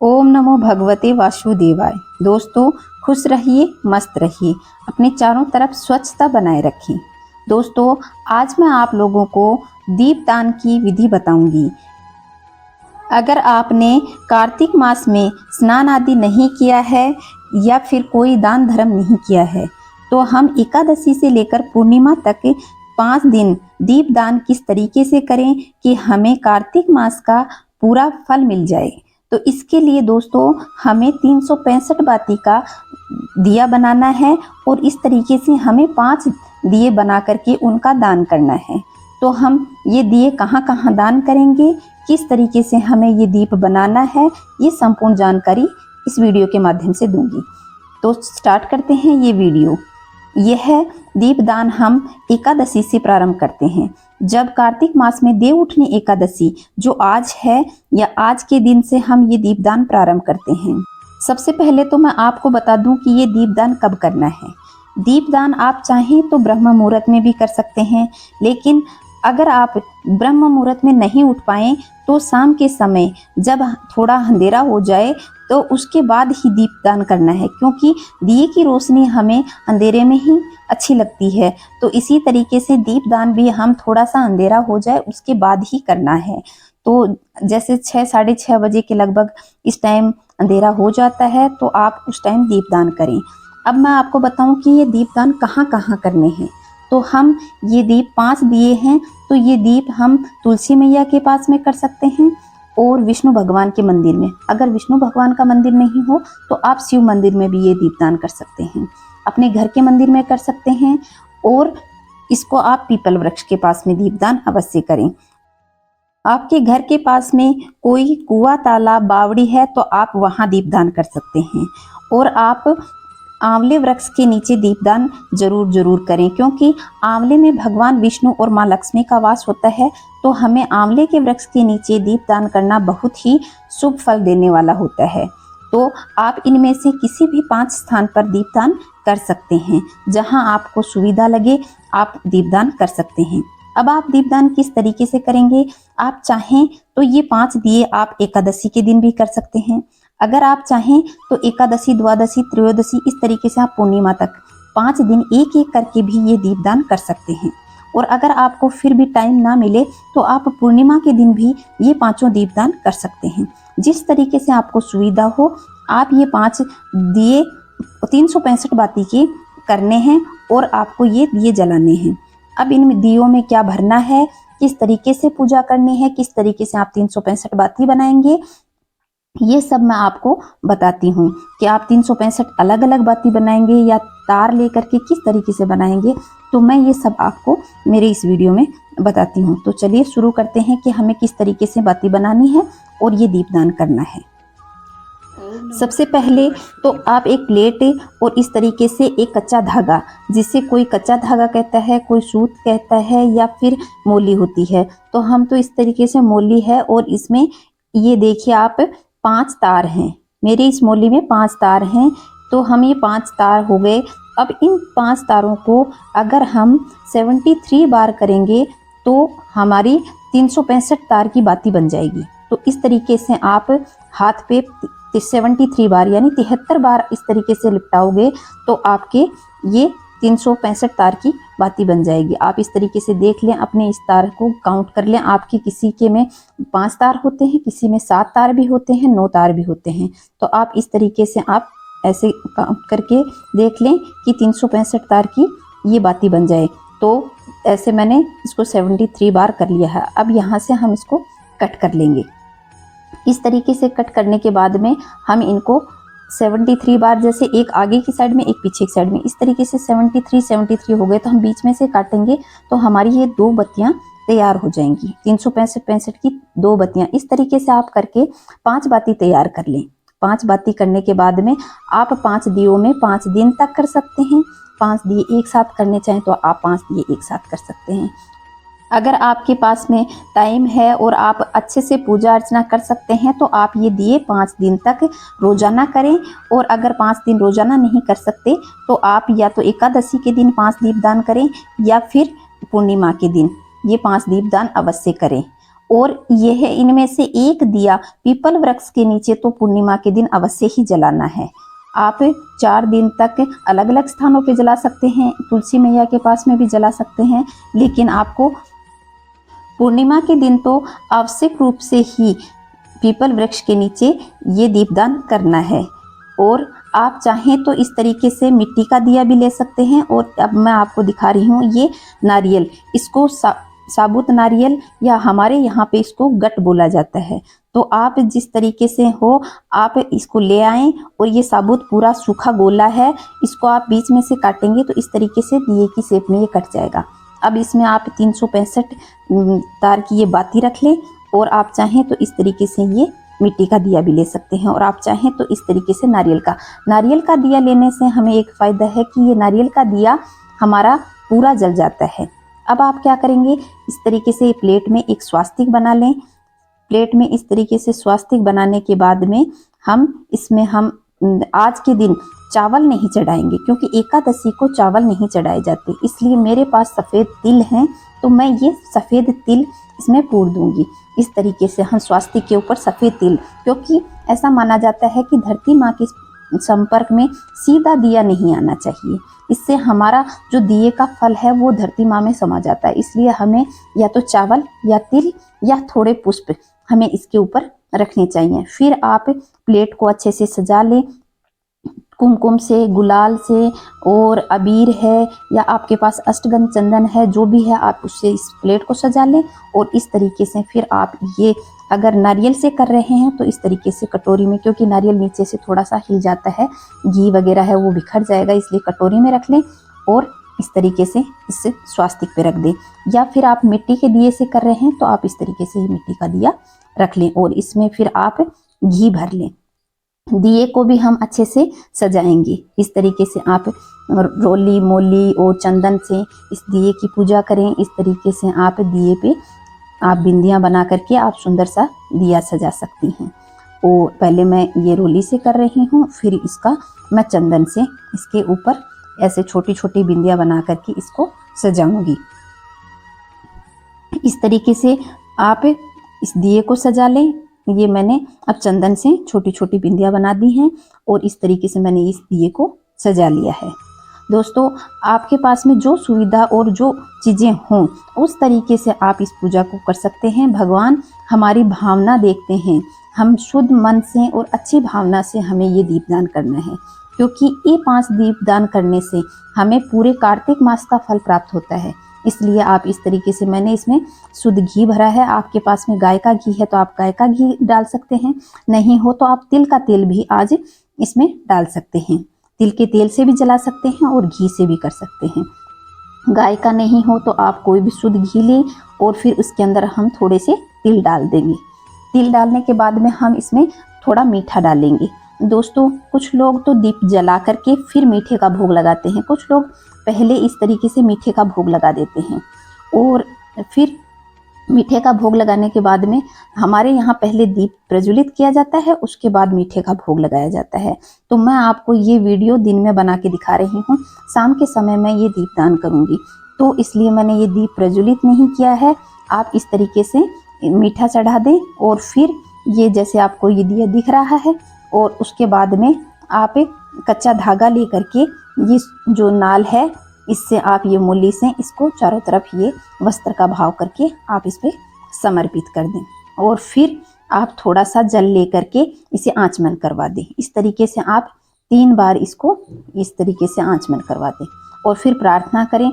ओम नमो भगवते वासुदेवाय। दोस्तों, खुश रहिए, मस्त रहिए, अपने चारों तरफ स्वच्छता बनाए रखें। दोस्तों, आज मैं आप लोगों को दीपदान की विधि बताऊंगी। अगर आपने कार्तिक मास में स्नान आदि नहीं किया है या फिर कोई दान धर्म नहीं किया है, तो हम एकादशी से लेकर पूर्णिमा तक 5 दिन दीपदान किस तरीके से करें कि हमें कार्तिक मास का पूरा फल मिल जाए। तो इसके लिए दोस्तों, हमें 365 बाती का दिया बनाना है और इस तरीके से हमें 5 दिए बना करके उनका दान करना है। तो हम ये दिए कहाँ कहाँ दान करेंगे, किस तरीके से हमें ये दीप बनाना है, ये संपूर्ण जानकारी इस वीडियो के माध्यम से दूंगी। तो स्टार्ट करते हैं ये वीडियो। यह दीपदान हम एकादशी से प्रारंभ करते हैं। जब कार्तिक मास में देव उठनी एकादशी जो आज है, या आज के दिन से हम ये दीपदान प्रारंभ करते हैं। सबसे पहले तो मैं आपको बता दूं कि ये दीपदान कब करना है। दीपदान आप चाहें तो ब्रह्म मुहूर्त में भी कर सकते हैं, लेकिन अगर आप ब्रह्म मुहूर्त में नहीं उठ पाएं तो शाम के समय जब थोड़ा अंधेरा हो जाए तो उसके बाद ही दीपदान करना है, क्योंकि दिए की रोशनी हमें अंधेरे में ही अच्छी लगती है। तो इसी तरीके से दीपदान भी हम थोड़ा सा अंधेरा हो जाए उसके बाद ही करना है। तो जैसे 6 साढ़े 6 बजे के लगभग इस टाइम अंधेरा हो जाता है, तो आप उस टाइम दीपदान करें। अब मैं आपको बताऊं कि ये दीपदान कहाँ कहाँ करने हैं। तो हम ये दीप 5 दिए हैं, तो ये दीप हम तुलसी मैया के पास में कर सकते हैं और विष्णु भगवान के मंदिर में। अगर विष्णु भगवान का मंदिर नहीं हो तो आप शिव मंदिर में भी ये दीपदान कर सकते हैं, अपने घर के मंदिर में कर सकते हैं, और इसको आप पीपल वृक्ष के पास में दीपदान अवश्य करें। आपके घर के पास में कोई कुआं, तालाब, बावड़ी है तो आप वहां दीपदान कर सकते हैं। और आप आंवले वृक्ष के नीचे दीपदान जरूर करें, क्योंकि आंवले में भगवान विष्णु और माँ लक्ष्मी का वास होता है। तो हमें आंवले के वृक्ष के नीचे दीपदान करना बहुत ही शुभ फल देने वाला होता है। तो आप इनमें से किसी भी 5 स्थान पर दीपदान कर सकते हैं। जहां आपको सुविधा लगे आप दीपदान कर सकते हैं। अब आप दीपदान किस तरीके से करेंगे, आप चाहें तो ये 5 दिए आप एकादशी के दिन भी कर सकते हैं। अगर आप चाहें तो एकादशी, द्वादशी, त्रयोदशी, इस तरीके से आप पूर्णिमा तक 5 दिन एक एक करके भी ये दीपदान कर सकते हैं। और अगर आपको फिर भी टाइम ना मिले तो आप पूर्णिमा के दिन भी ये 5 दीपदान कर सकते हैं। जिस तरीके से आपको सुविधा हो आप ये 5 दिए 365 बाती के करने हैं और आपको ये दिए जलाने हैं। अब इन दियों में क्या भरना है, किस तरीके से पूजा करनी है, किस तरीके से आप 365 बाती बनाएंगे, ये सब मैं आपको बताती हूँ कि आप 365 अलग अलग बाती बनाएंगे या तार लेकर के किस तरीके से बनाएंगे। तो मैं ये सब आपको मेरे इस वीडियो में बताती हूँ। तो चलिए शुरू करते हैं कि हमें किस तरीके से बाती बनानी है और ये दीपदान करना है। सबसे पहले तो आप एक प्लेट और इस तरीके से एक कच्चा धागा, जिसे कोई कच्चा धागा कहता है, कोई सूत कहता है, या फिर मोली होती है, तो हम तो इस तरीके से मोली है। और इसमें ये देखिए आप 5 तार हैं, मेरी इस मोली में 5 तार हैं। तो हम ये 5 तार हो गए। अब इन 5 तारों को अगर हम 73 बार करेंगे तो हमारी 365 तार की बाती बन जाएगी। तो इस तरीके से आप हाथ पे 73 बार यानी 73 बार इस तरीके से लिपटाओगे तो आपके ये 365 तार की बाती बन जाएगी। आप इस तरीके से देख लें, अपने इस तार को काउंट कर लें। आपके किसी के में 5 तार होते हैं, किसी में 7 तार भी होते हैं, 9 तार भी होते हैं। तो आप इस तरीके से आप ऐसे काउंट करके देख लें कि 365 तार की ये बाती बन जाए। तो ऐसे मैंने इसको 73 बार कर लिया है। अब यहाँ से हम इसको कट कर लेंगे। इस तरीके से कट करने के बाद में हम इनको 73 बार, जैसे एक आगे की साइड में एक पीछे की साइड में, इस तरीके से 73 हो गए। तो हम बीच में से काटेंगे तो हमारी ये 2 बत्तियां तैयार हो जाएंगी। 365 की 2 बत्तियां इस तरीके से आप करके 5 बाती तैयार कर लें। 5 बाती करने के बाद में आप 5 दियों में 5 दिन तक कर सकते हैं। 5 दिए एक साथ करने चाहें तो आप 5 दिए एक साथ कर सकते हैं। अगर आपके पास में टाइम है और आप अच्छे से पूजा अर्चना कर सकते हैं तो आप ये दिए 5 दिन तक रोजाना करें। और अगर 5 दिन रोजाना नहीं कर सकते तो आप या तो एकादशी के दिन 5 दीपदान करें या फिर पूर्णिमा के दिन ये 5 दीपदान अवश्य करें। और यह इनमें से एक दिया पीपल वृक्ष के नीचे तो पूर्णिमा के दिन अवश्य ही जलाना है। आप 4 दिन तक अलग अलग स्थानों पे जला सकते हैं, तुलसी मैया के पास में भी जला सकते हैं, लेकिन आपको पूर्णिमा के दिन तो आवश्यक रूप से ही पीपल वृक्ष के नीचे ये दीपदान करना है। और आप चाहें तो इस तरीके से मिट्टी का दिया भी ले सकते हैं। और अब मैं आपको दिखा रही हूँ ये नारियल, इसको साबुत नारियल या हमारे यहाँ पे इसको गट बोला जाता है। तो आप जिस तरीके से हो आप इसको ले आएं और ये साबुत पूरा सूखा गोला है, इसको आप बीच में से काटेंगे तो इस तरीके से दिए की शेप में ये कट जाएगा। अब इसमें आप 365 तार की ये बाती रख लें और आप चाहें तो इस तरीके से ये मिट्टी का दिया भी ले सकते हैं और आप चाहें तो इस तरीके से नारियल का दिया लेने से हमें एक फ़ायदा है कि ये नारियल का दिया हमारा पूरा जल जाता है। अब आप क्या करेंगे, इस तरीके से प्लेट में एक स्वास्तिक बना लें। प्लेट में इस तरीके से स्वास्तिक बनाने के बाद में इसमें हम आज के दिन चावल नहीं चढ़ाएंगे, क्योंकि एकादशी को चावल नहीं चढ़ाए जाते। इसलिए मेरे पास सफ़ेद तिल हैं तो मैं ये सफ़ेद तिल इसमें पूर दूंगी। इस तरीके से हम स्वास्तिक के ऊपर सफ़ेद तिल, क्योंकि ऐसा माना जाता है कि धरती माँ के संपर्क में सीधा दिया नहीं आना चाहिए, इससे हमारा जो दिए का फल है वो धरती माँ में समा जाता है। इसलिए हमें या तो चावल या तिल या थोड़े पुष्प हमें इसके ऊपर रखने चाहिए। फिर आप प्लेट को अच्छे से सजा लें, कुमकुम से, गुलाल से, और अबीर है या आपके पास अष्टगंध चंदन है, जो भी है आप उससे इस प्लेट को सजा लें। और इस तरीके से फिर आप ये अगर नारियल से कर रहे हैं तो इस तरीके से कटोरी में, क्योंकि नारियल नीचे से थोड़ा सा हिल जाता है, घी वगैरह है वो बिखर जाएगा, इसलिए कटोरी में रख लें और इस तरीके से इसे स्वास्तिक पे रख दें। या फिर आप मिट्टी के दिए से कर रहे हैं तो आप इस तरीके से ही मिट्टी का दिया रख लें और इसमें फिर आप घी भर लें। दिए को भी हम अच्छे से सजाएंगे। इस तरीके से आप रोली मोली और चंदन से इस दिए की पूजा करें। इस तरीके से आप दिए पे आप बिंदियां बना करके आप सुंदर सा दिया सजा सकती हैं। और पहले मैं ये रोली से कर रही हूँ, फिर इसका मैं चंदन से इसके ऊपर ऐसे छोटी छोटी बिंदियां बना करके इसको सजाऊंगी। इस तरीके से आप इस दिए को सजा लें। ये मैंने अब चंदन से छोटी छोटी बिंदियां बना दी हैं और इस तरीके से मैंने इस दिए को सजा लिया है। दोस्तों, आपके पास में जो सुविधा और जो चीज़ें हों उस तरीके से आप इस पूजा को कर सकते हैं। भगवान हमारी भावना देखते हैं, हम शुद्ध मन से और अच्छी भावना से हमें ये दीपदान करना है, क्योंकि ये 5 दीपदान करने से हमें पूरे कार्तिक मास का फल प्राप्त होता है। इसलिए आप इस तरीके से, मैंने इसमें शुद्ध घी भरा है। आपके पास में गाय का घी है तो आप गाय का घी डाल सकते हैं, नहीं हो तो आप तिल का तेल भी आज इसमें डाल सकते हैं। तिल के तेल से भी जला सकते हैं और घी से भी कर सकते हैं। गाय का नहीं हो तो आप कोई भी शुद्ध घी लें और फिर उसके अंदर हम थोड़े से तिल डाल देंगे। तिल डालने के बाद में हम इसमें थोड़ा मीठा डालेंगे। दोस्तों, कुछ लोग तो दीप जला करके फिर मीठे का भोग लगाते हैं, कुछ लोग पहले इस तरीके से मीठे का भोग लगा देते हैं और फिर मीठे का भोग लगाने के बाद में हमारे यहाँ पहले दीप प्रज्वलित किया जाता है, उसके बाद मीठे का भोग लगाया जाता है। तो मैं आपको ये वीडियो दिन में बना के दिखा रही हूँ, शाम के समय मैं ये दीपदान करूँगी, तो इसलिए मैंने ये दीप प्रज्वलित नहीं किया है। आप इस तरीके से मीठा चढ़ा दें और फिर ये जैसे आपको ये दिया दिख रहा है और उसके बाद में आप एक कच्चा धागा ले करके ये जो नाल है इससे आप ये मूली से इसको चारों तरफ ये वस्त्र का भाव करके आप इस पे समर्पित कर दें और फिर आप थोड़ा सा जल ले करके इसे आचमन करवा दें। इस तरीके से आप 3 बार इसको इस तरीके से आचमन करवा दें और फिर प्रार्थना करें।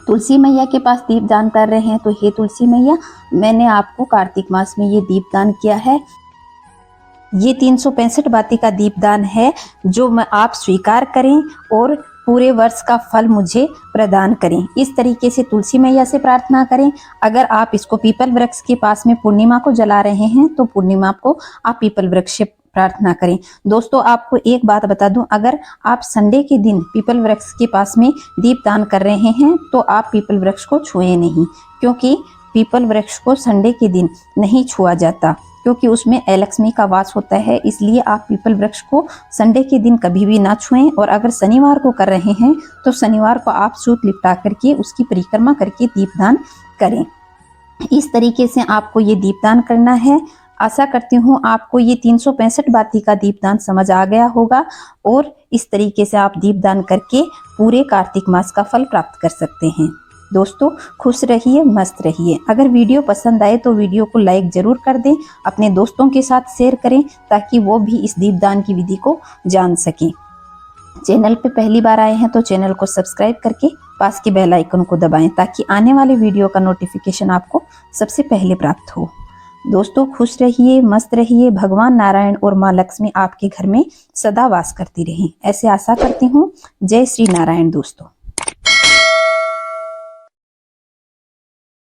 तुलसी मैया के पास दीपदान कर रहे हैं तो हे तुलसी मैया, मैंने आपको कार्तिक मास में ये दीपदान किया है, ये 365 बाती का दीपदान है जो मैं आप स्वीकार करें और पूरे वर्ष का फल मुझे प्रदान करें। इस तरीके से तुलसी मैया से प्रार्थना करें। अगर आप इसको पीपल वृक्ष के पास में पूर्णिमा को जला रहे हैं तो पूर्णिमा को आप पीपल वृक्ष से प्रार्थना करें। दोस्तों, आपको एक बात बता दूं, अगर आप संडे के दिन पीपल वृक्ष के पास में दीपदान कर रहे हैं तो आप पीपल वृक्ष को छुएं नहीं, क्योंकि पीपल वृक्ष को संडे के दिन नहीं छुआ जाता, क्योंकि उसमें लक्ष्मी का वास होता है। इसलिए आप पीपल वृक्ष को संडे के दिन कभी भी ना छुएं। और अगर शनिवार को कर रहे हैं तो शनिवार को आप सूत लिपटा करके उसकी परिक्रमा करके दीपदान करें। इस तरीके से आपको ये दीपदान करना है। आशा करती हूँ आपको ये 365 बाती का दीपदान समझ आ गया होगा और इस तरीके से आप दीपदान करके पूरे कार्तिक मास का फल प्राप्त कर सकते हैं। दोस्तों खुश रहिए, मस्त रहिए। अगर वीडियो पसंद आए तो वीडियो को लाइक जरूर कर दें, अपने दोस्तों के साथ शेयर करें ताकि वो भी इस दीपदान की विधि को जान सकें। चैनल पे पहली बार आए हैं तो चैनल को सब्सक्राइब करके पास के बेल आइकन को दबाएं ताकि आने वाले वीडियो का नोटिफिकेशन आपको सबसे पहले प्राप्त हो। दोस्तों खुश रहिए, मस्त रहिए। भगवान नारायण और माँ लक्ष्मी आपके घर में सदा वास करती रहें, ऐसे आशा करती हूँ। जय श्री नारायण दोस्तों।